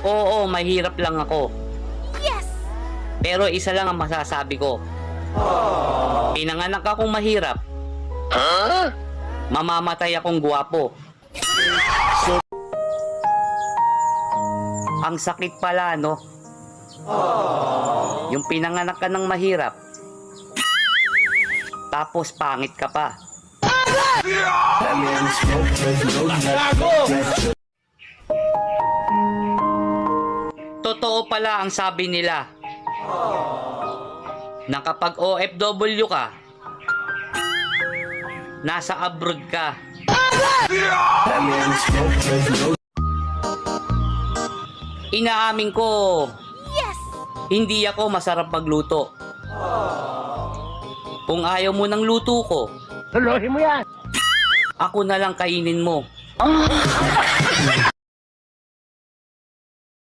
Oo, mahirap lang ako. Yes! Pero isa lang ang masasabi ko. Pinanganak akong mahirap. Mamamatay akong gwapo. Ang sakit pala, no? Yung pinanganak ka ng mahirap. Tapos pangit ka pa. Totoo pala ang sabi nila na kapag OFW ka, nasa abroad ka. Inaamin ko, Yes! hindi ako masarap magluto. Kung ayaw mo ng luto ko, Tuloy mo yan! ako na lang kainin mo.